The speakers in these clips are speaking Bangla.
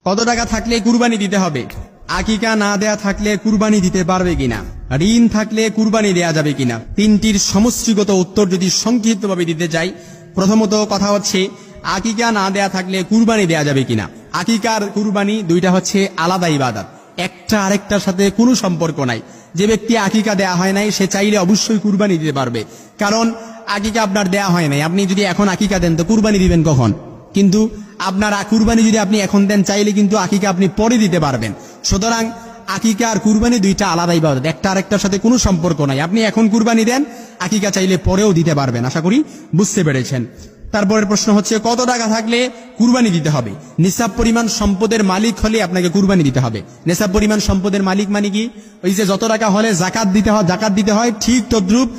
কত টাকা থাকলে কুরবানি দিতে হবে? আকিকা না দেয়া থাকলে কুরবানি দিতে পারবে কিনা? ঋণ থাকলে কুরবানি দেয়া যাবে কিনা? তিনটির সমষ্টিগত উত্তর যদি সংক্ষিপ্তভাবে দিতে চাই, প্রথমত কথা হচ্ছে আকিকা না দেয়া থাকলে কুরবানি দেয়া যাবে কিনা। আকিকার কুরবানি দুইটা হচ্ছে আলাদা ইবাদত, একটা আরেকটার সাথে কোনো সম্পর্ক নাই। যে ব্যক্তি আকিকা দেয়া হয় নাই সে চাইলে অবশ্যই কুরবানি দিতে পারবে, কারণ আকিকা আপনার দেয়া হয় নাই। আপনি যদি এখন আকিকা দেন তো কুরবানি দিবেন কখন? কিন্তু আপনার কুরবানি যদি আপনি এখন দেন চাইলে কিন্তু আকিকা আপনি পরে দিতে পারবেন। সুতরাং আকিকা আর কুরবানি দুইটা আলাদা ইবাদত, একটা আরেকটার সাথে কোনো সম্পর্ক নাই। আপনি এখন কুরবানি দেন, আকিকা চাইলে পরেও দিতে পারবেন। আশা করি বুঝতে পেরেছেন। তারপরের প্রশ্ন হচ্ছে কত টাকা থাকলে কুরবানি দিতে হবে? নিসাব পরিমাণ সম্পদের মালিক হলে আপনাকে কুরবানি দিতে হবে। নিসাব পরিমাণ সম্পদের মালিক মানে কি? ওই যে যত টাকা হলে জাকাত দিতে হয় ঠিক তদ্রুপ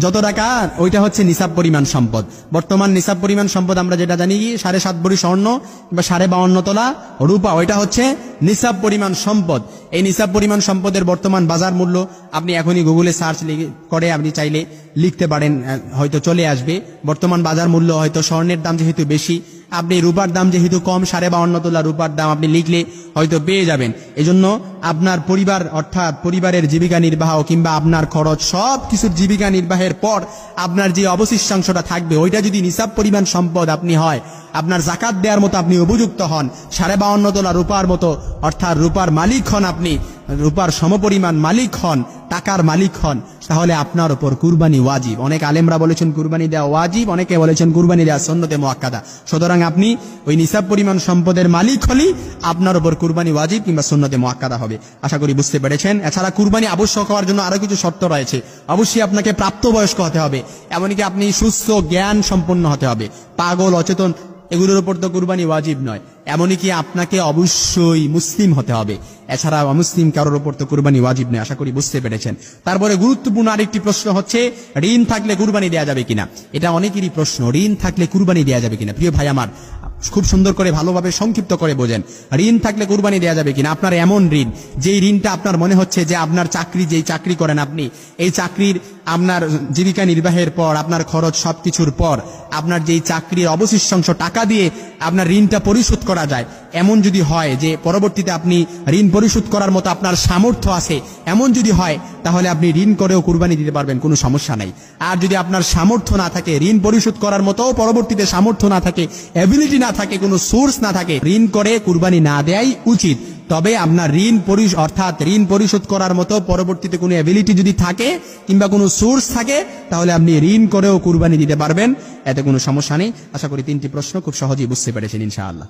যত টাকা, ওইটা হচ্ছে নিসাব পরিমাণ সম্পদ। বর্তমান নিসাব পরিমাণ সম্পদ আমরা যেটা জানি 7.5 ভরি স্বর্ণ বা 52.5 তোলা রূপা, ওইটা হচ্ছে নিসাব পরিমাণ সম্পদ। এই নিসাব পরিমাণ সম্পদের বর্তমান বাজার মূল্য আপনি এখনই গুগলে সার্চ করে আপনি চাইলে লিখতে পারেন, হয়তো চলে আসবে। বর্তমান বাজার মূল্য হয়তো স্বর্ণের দাম যেহেতু বেশি, আপনি রূপার দাম যেহেতু কম, 52.5 তোলা রূপার দাম আপনি লিখলে হয়তো পেয়ে যাবেন। এজন্য আপনার পরিবার অর্থাৎ পরিবারের জীবিকা নির্বাহ কিংবা আপনার খরচ সব কিছুর জীবিকা নির্বাহের পর আপনার যে অবশিষ্টাংশটা থাকবে ওইটা যদি নিসাব পরিমাণ সম্পদ আপনি হয়, আপনার জাকাত দেওয়ার মতো আপনি উপযুক্ত হন, 52.5 তোলা রূপার মতো অর্থাৎ রূপার মালিক হন, আপনি রূপার সমপরিমাণ মালিক হন, টাকার মালিক হন, তাহলে আপনার উপর কুরবানি ওয়াজিব। অনেক আলেমরা বলেছেন কুরবানি দেওয়া ওয়াজিব, অনেকে বলেছেন কুরবানি দেওয়া সুন্নতে মুআক্কাদা। সুতরাং আপনি ওই নিসাব পরিমাণ সম্পদের মালিক হলেই আপনার উপর কুরবানি ওয়াজিব কিংবা সুন্নতে মুআক্কাদা হবে। আশা করি বুঝতে পেরেছেন। এছাড়া কুরবানি আবশ্যক হওয়ার জন্য আরো কিছু শর্ত রয়েছে। অবশ্যই আপনাকে প্রাপ্তবয়স্ক হতে হবে, এমনকি আপনি সুস্থ জ্ঞান সম্পন্ন হতে হবে। পাগল অচেতন এগুলোর উপর তো কুরবানি ওয়াজিব নয়। এমনকি আপনাকে অবশ্যই মুসলিম হতে হবে, এছাড়া অমুসলিম কারোর উপর তো কুরবানি ওয়াজিব নয়। আশা করি বুঝতে পেরেছেন। তারপরে গুরুত্বপূর্ণ আরেকটি প্রশ্ন হচ্ছে ঋণ থাকলে কুরবানি দেওয়া যাবে কিনা। এটা অনেকেরই প্রশ্ন, ঋণ থাকলে কুরবানি দেওয়া যাবে কিনা। প্রিয় ভাই আমার, খুব সুন্দর করে ভালোভাবে সংক্ষিপ্ত করে বোঝেন। ঋণ থাকলে কুরবানি দেওয়া যাবে কিনা। আপনার এমন ঋণ, যেই ঋণটা আপনার মনে হচ্ছে যে আপনার যেই চাকরি করেন আপনি, এই চাকরির আপনার জীবিকা নির্বাহের পর আপনার খরচ সবকিছুর পর আপনার যেই চাকরির অবশিষ্টাংশ টাকা দিয়ে আপনার ঋণটা পরিশোধ করা যায়, এমন যদি হয় যে পরবর্তীতে আপনি ঋণ পরিশোধ করার মতো আপনার সামর্থ্য আছে, এমন যদি হয় তাহলে আপনি ঋণ করেও কুরবানি দিতে পারবেন, কোনো সমস্যা নাই। আর যদি আপনার সামর্থ্য না থাকে, ঋণ পরিশোধ করার মতো পরবর্তীতে সামর্থ্য না থাকে, এবিলিটি না থাকে, কোনো সোর্স না থাকে, ঋণ করে কুরবানি না দেয়াই উচিত। তবে আপনার ঋণ পরিশোধ করার মতো পরবর্তীতে কোনো এবিলিটি যদি থাকে কিংবা কোনো সোর্স থাকে, তাহলে আপনি ঋণ করেও কুরবানি দিতে পারবেন, এতে কোনো সমস্যা নেই। আশা করি 3টি প্রশ্ন খুব সহজেই বুঝতে পেরেছেন ইনশাআল্লাহ।